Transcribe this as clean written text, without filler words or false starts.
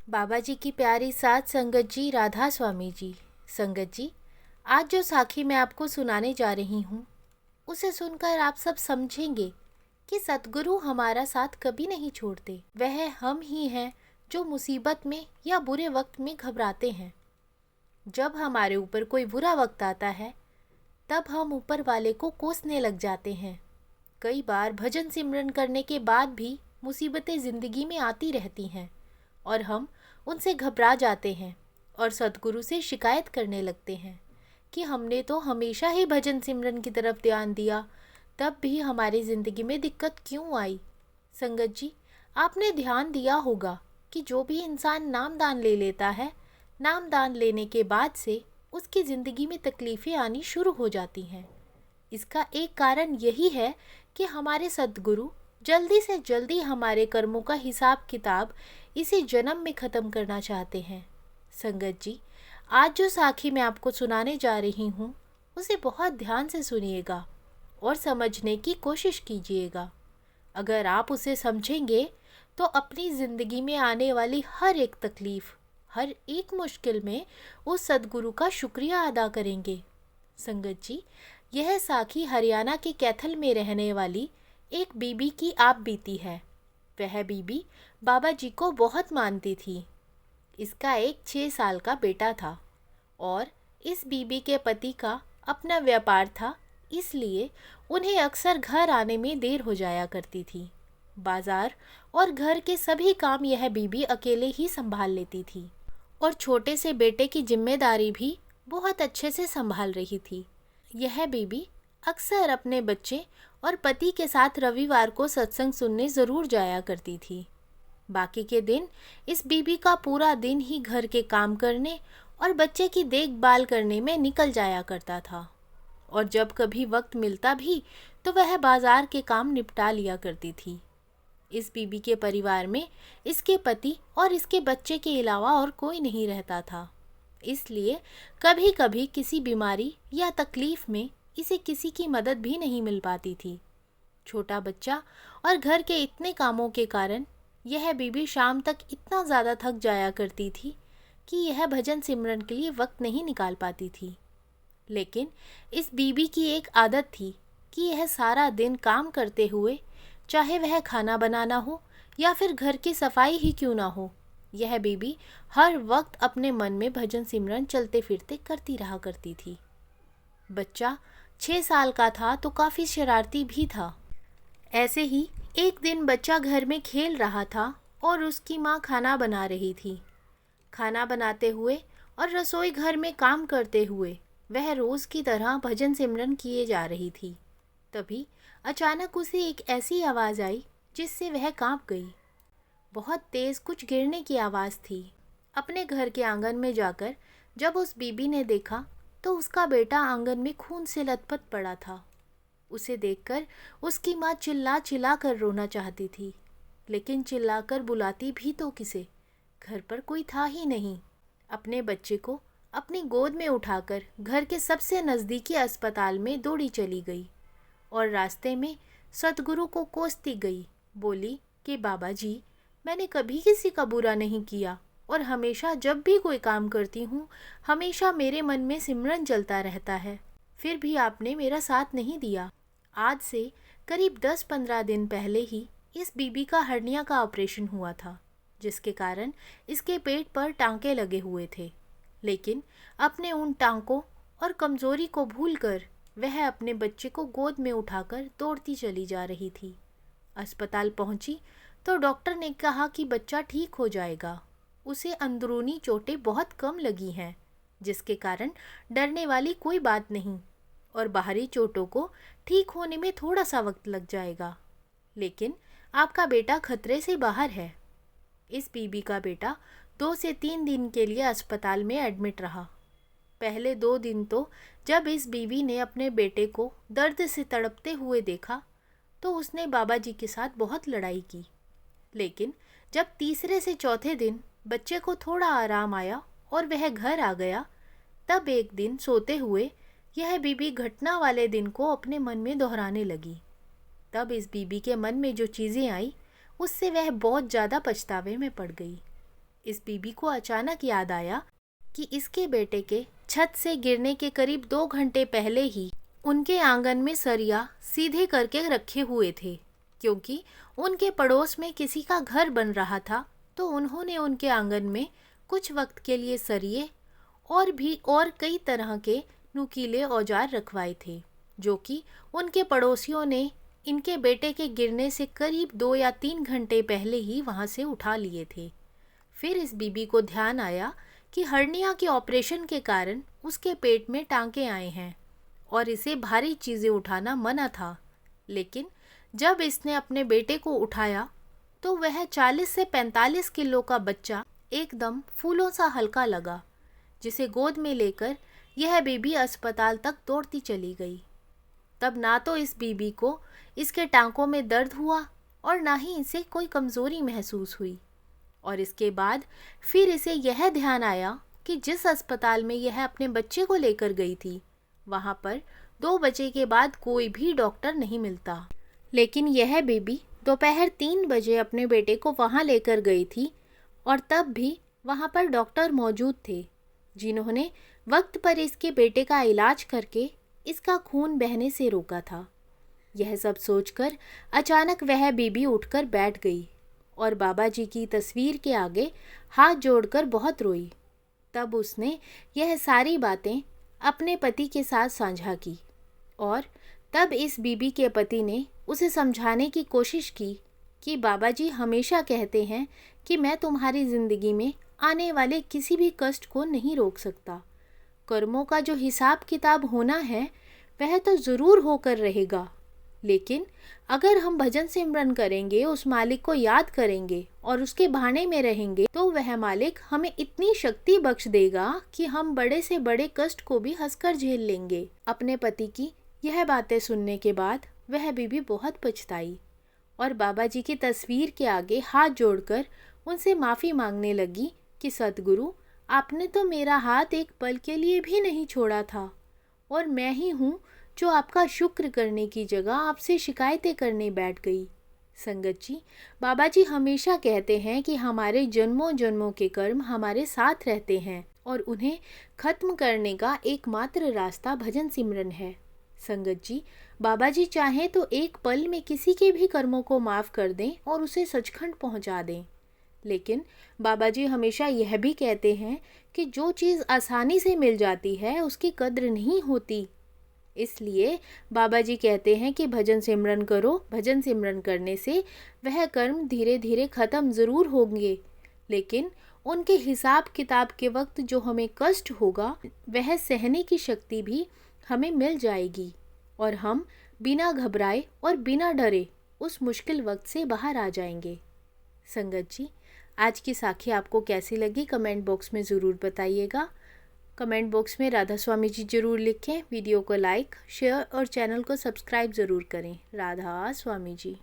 बाबा जी की प्यारी साथ संगत जी, राधा स्वामी जी। संगत जी, आज जो साखी मैं आपको सुनाने जा रही हूँ, उसे सुनकर आप सब समझेंगे कि सतगुरु हमारा साथ कभी नहीं छोड़ते। वह हम ही हैं जो मुसीबत में या बुरे वक्त में घबराते हैं। जब हमारे ऊपर कोई बुरा वक्त आता है, तब हम ऊपर वाले को कोसने लग जाते हैं। कई बार भजन सिमरन करने के बाद भी मुसीबतें ज़िंदगी में आती रहती हैं और हम उनसे घबरा जाते हैं और सतगुरु से शिकायत करने लगते हैं कि हमने तो हमेशा ही भजन सिमरन की तरफ ध्यान दिया, तब भी हमारी ज़िंदगी में दिक्कत क्यों आई। संगत जी, आपने ध्यान दिया होगा कि जो भी इंसान नाम दान ले लेता है, नाम दान लेने के बाद से उसकी ज़िंदगी में तकलीफ़ें आनी शुरू हो जाती हैं। इसका एक कारण यही है कि हमारे सद्गुरु जल्दी से जल्दी हमारे कर्मों का हिसाब किताब इसी जन्म में ख़त्म करना चाहते हैं। संगत जी, आज जो साखी मैं आपको सुनाने जा रही हूँ, उसे बहुत ध्यान से सुनिएगा और समझने की कोशिश कीजिएगा। अगर आप उसे समझेंगे तो अपनी ज़िंदगी में आने वाली हर एक तकलीफ़, हर एक मुश्किल में उस सद्गुरु का शुक्रिया अदा करेंगे। संगत जी, यह साखी हरियाणा के कैथल में रहने वाली एक बीबी की आप बीती है। वह बीबी बाबा जी को बहुत मानती थी। इसका एक 6 साल का बेटा था और इस बीबी के पति का अपना व्यापार था, इसलिए उन्हें अक्सर घर आने में देर हो जाया करती थी। बाजार और घर के सभी काम यह बीबी अकेले ही संभाल लेती थी और छोटे से बेटे की जिम्मेदारी भी बहुत अच्छे से संभाल रही थी। यह बीबी अक्सर अपने बच्चे और पति के साथ रविवार को सत्संग सुनने ज़रूर जाया करती थी। बाकी के दिन इस बीबी का पूरा दिन ही घर के काम करने और बच्चे की देखभाल करने में निकल जाया करता था और जब कभी वक्त मिलता भी तो वह बाजार के काम निपटा लिया करती थी। इस बीबी के परिवार में इसके पति और इसके बच्चे के अलावा और कोई नहीं रहता था, इसलिए कभी कभी किसी बीमारी या तकलीफ में इसे किसी की मदद भी नहीं मिल पाती थी। छोटा बच्चा और घर के इतने कामों के कारण यह बीबी शाम तक इतना ज़्यादा थक जाया करती थी कि यह भजन सिमरन के लिए वक्त नहीं निकाल पाती थी। लेकिन इस बीबी की एक आदत थी कि यह सारा दिन काम करते हुए, चाहे वह खाना बनाना हो या फिर घर की सफाई ही क्यों ना हो, यह बीबी हर वक्त अपने मन में भजन सिमरन चलते फिरते करती रहा करती थी। बच्चा 6 साल का था तो काफ़ी शरारती भी था। ऐसे ही एक दिन बच्चा घर में खेल रहा था और उसकी माँ खाना बना रही थी। खाना बनाते हुए और रसोई घर में काम करते हुए वह रोज़ की तरह भजन सिमरन किए जा रही थी। तभी अचानक उसे एक ऐसी आवाज़ आई जिससे वह कांप गई। बहुत तेज़ कुछ गिरने की आवाज़ थी। अपने घर के आंगन में जाकर जब उस बीबी ने देखा तो उसका बेटा आंगन में खून से लथपथ पड़ा था। उसे देखकर उसकी माँ चिल्ला चिल्ला कर रोना चाहती थी, लेकिन चिल्लाकर बुलाती भी तो किसे, घर पर कोई था ही नहीं। अपने बच्चे को अपनी गोद में उठाकर घर के सबसे नज़दीकी अस्पताल में दौड़ी चली गई और रास्ते में सतगुरु को कोसती गई। बोली कि बाबा जी, मैंने कभी किसी का बुरा नहीं किया और हमेशा जब भी कोई काम करती हूँ, हमेशा मेरे मन में सिमरन चलता रहता है, फिर भी आपने मेरा साथ नहीं दिया। आज से करीब 10-15 दिन पहले ही इस बीबी का हर्निया का ऑपरेशन हुआ था, जिसके कारण इसके पेट पर टांके लगे हुए थे। लेकिन अपने उन टांकों और कमज़ोरी को भूलकर वह अपने बच्चे को गोद में उठाकर दौड़ती चली जा रही थी। अस्पताल पहुंची तो डॉक्टर ने कहा कि बच्चा ठीक हो जाएगा, उसे अंदरूनी चोटें बहुत कम लगी हैं, जिसके कारण डरने वाली कोई बात नहीं और बाहरी चोटों को ठीक होने में थोड़ा सा वक्त लग जाएगा, लेकिन आपका बेटा खतरे से बाहर है। इस बीबी का बेटा 2 से 3 दिन के लिए अस्पताल में एडमिट रहा। पहले 2 दिन तो जब इस बीवी ने अपने बेटे को दर्द से तड़पते हुए देखा तो उसने बाबा जी के साथ बहुत लड़ाई की, लेकिन जब तीसरे से चौथे दिन बच्चे को थोड़ा आराम आया और वह घर आ गया, तब एक दिन सोते हुए यह बीबी घटना वाले दिन को अपने मन में दोहराने लगी। तब इस बीबी के मन में जो चीज़ें आई उससे वह बहुत ज़्यादा पछतावे में पड़ गई। इस बीबी को अचानक याद आया कि इसके बेटे के छत से गिरने के करीब 2 घंटे पहले ही उनके आंगन में सरिया सीधे करके रखे हुए थे। क्योंकि उनके पड़ोस में किसी का घर बन रहा था, तो उन्होंने उनके आंगन में कुछ वक्त के लिए सरिये और कई तरह के नुकीले औजार रखवाए थे, जो कि उनके पड़ोसियों ने इनके बेटे के गिरने से करीब 2 या 3 घंटे पहले ही वहाँ से उठा लिए थे। फिर इस बीबी को ध्यान आया कि हर्निया के ऑपरेशन के कारण उसके पेट में टांके आए हैं और इसे भारी चीज़ें उठाना मना था। लेकिन जब इसने अपने बेटे को उठाया तो वह 40 से 45 किलो का बच्चा एकदम फूलों सा हल्का लगा, जिसे गोद में लेकर यह बीबी अस्पताल तक दौड़ती चली गई। तब ना तो इस बीबी को इसके टांकों में दर्द हुआ और ना ही इसे कोई कमज़ोरी महसूस हुई। और इसके बाद फिर इसे यह ध्यान आया कि जिस अस्पताल में यह अपने बच्चे को लेकर गई थी, वहाँ पर 2 बजे के बाद कोई भी डॉक्टर नहीं मिलता। लेकिन यह बेबी दोपहर 3 बजे अपने बेटे को वहाँ लेकर गई थी और तब भी वहाँ पर डॉक्टर मौजूद थे, जिन्होंने वक्त पर इसके बेटे का इलाज करके इसका खून बहने से रोका था। यह सब सोचकर अचानक वह बीबी उठकर बैठ गई और बाबा जी की तस्वीर के आगे हाथ जोड़कर बहुत रोई। तब उसने यह सारी बातें अपने पति के साथ साझा की और तब इस बीबी के पति ने उसे समझाने की कोशिश की कि बाबा जी हमेशा कहते हैं कि मैं तुम्हारी ज़िंदगी में आने वाले किसी भी कष्ट को नहीं रोक सकता। कर्मों का जो हिसाब किताब होना है वह तो ज़रूर होकर रहेगा, लेकिन अगर हम भजन सिमरन करेंगे, उस मालिक को याद करेंगे और उसके भाने में रहेंगे, तो वह मालिक हमें इतनी शक्ति बख्श देगा कि हम बड़े से बड़े कष्ट को भी हंसकर झेल लेंगे। अपने पति की यह बातें सुनने के बाद वह बीबी बहुत पछताई और बाबा जी की तस्वीर के आगे हाथ जोड़कर उनसे माफ़ी मांगने लगी कि सतगुरु, आपने तो मेरा हाथ एक पल के लिए भी नहीं छोड़ा था और मैं ही हूँ जो आपका शुक्र करने की जगह आपसे शिकायतें करने बैठ गई। संगत जी, बाबा जी हमेशा कहते हैं कि हमारे जन्मों जन्मों के कर्म हमारे साथ रहते हैं और उन्हें खत्म करने का एकमात्र रास्ता भजन सिमरन है। संगत जी, बाबा जी चाहें तो एक पल में किसी के भी कर्मों को माफ़ कर दें और उसे सचखंड पहुंचा दें। लेकिन बाबा जी हमेशा यह भी कहते हैं कि जो चीज़ आसानी से मिल जाती है उसकी कद्र नहीं होती। इसलिए बाबा जी कहते हैं कि भजन सिमरन करो। भजन सिमरन करने से वह कर्म धीरे धीरे ख़त्म ज़रूर होंगे, लेकिन उनके हिसाब किताब के वक्त जो हमें कष्ट होगा वह सहने की शक्ति भी हमें मिल जाएगी और हम बिना घबराए और बिना डरे उस मुश्किल वक्त से बाहर आ जाएंगे। संगत जी, आज की साखी आपको कैसी लगी कमेंट बॉक्स में ज़रूर बताइएगा। कमेंट बॉक्स में राधा स्वामी जी ज़रूर लिखें। वीडियो को लाइक, शेयर और चैनल को सब्सक्राइब ज़रूर करें। राधा स्वामी जी।